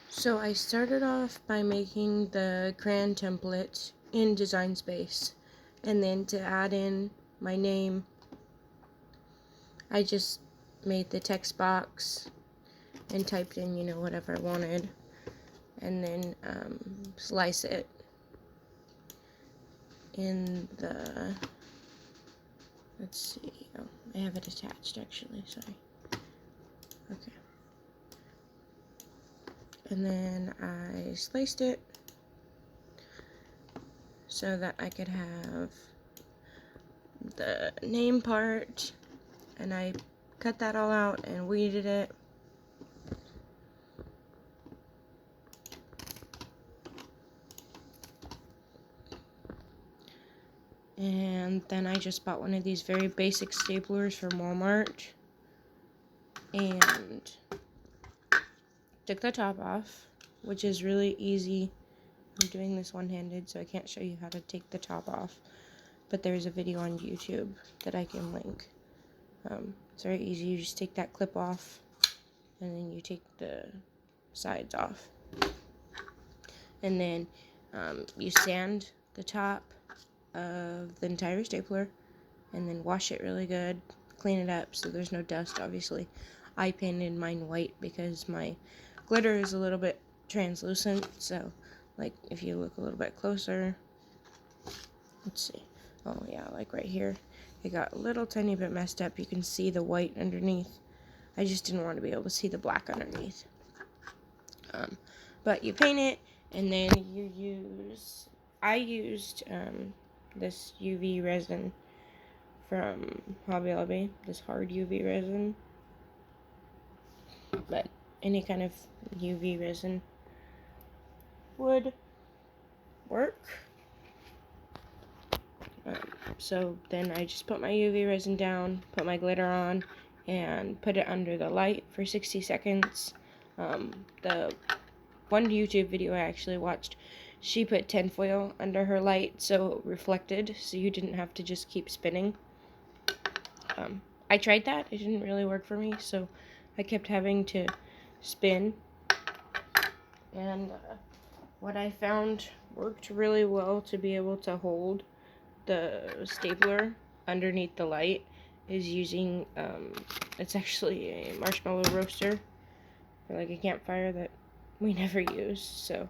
So I started off by making the crayon template in Design Space, and then to add in my name, I just made the text box and typed in, whatever I wanted, and then slice it in the, let's see, oh, I have it attached actually, sorry. Okay. And then I sliced it so that I could have the name part, and I cut that all out and weeded it. And then I just bought one of these very basic staplers from Walmart and took the top off, which is really easy. I'm doing this one-handed, so I can't show you how to take the top off, but there's a video on YouTube that I can link. It's very easy. You just take that clip off, and then you take the sides off. And then you sand the top of the entire stapler, and then wash it really good, clean it up so there's no dust. Obviously I painted mine white because my glitter is a little bit translucent, so like if you look a little bit closer, let's see, oh yeah, like right here it got a little tiny bit messed up. You can see the white underneath. I just didn't want to be able to see the black underneath. But you paint it, and then I used this UV resin from Hobby Lobby, this hard UV resin, but any kind of UV resin would work. So then I just put my UV resin down, put my glitter on, and put it under the light for 60 seconds. The one YouTube video I actually watched, she put tinfoil under her light so it reflected, so you didn't have to just keep spinning. I tried that. It didn't really work for me, so I kept having to spin. And what I found worked really well to be able to hold the stapler underneath the light is using, it's actually a marshmallow roaster for like a campfire that we never use, so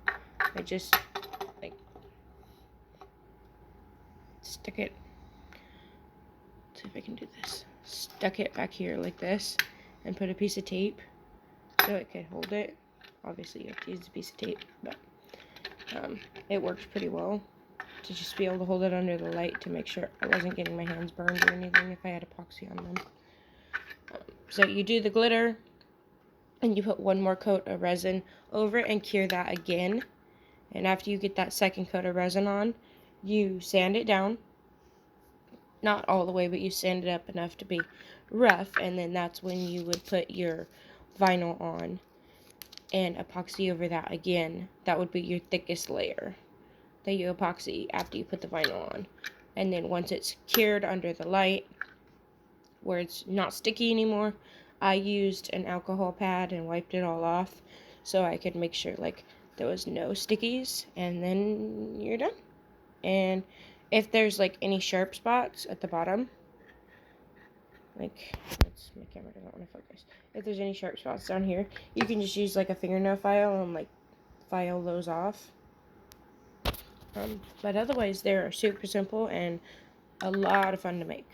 I just like stuck it, let's see if I can do this, stuck it back here like this and put a piece of tape so it could hold it. Obviously you have to use a piece of tape, but it worked pretty well to just be able to hold it under the light to make sure I wasn't getting my hands burned or anything if I had epoxy on them. So you do the glitter, and you put one more coat of resin over it and cure that again. And after you get that second coat of resin on, you sand it down. Not all the way, but you sand it up enough to be rough, and then that's when you would put your vinyl on and epoxy over that again. That would be your thickest layer that you epoxy after you put the vinyl on. And then once it's cured under the light, where it's not sticky anymore, I used an alcohol pad and wiped it all off so I could make sure like there was no stickies, and then you're done. And if there's like any sharp spots at the bottom, like my camera doesn't want to focus. If there's any sharp spots down here, you can just use like a fingernail file and like file those off. But otherwise, they're super simple and a lot of fun to make.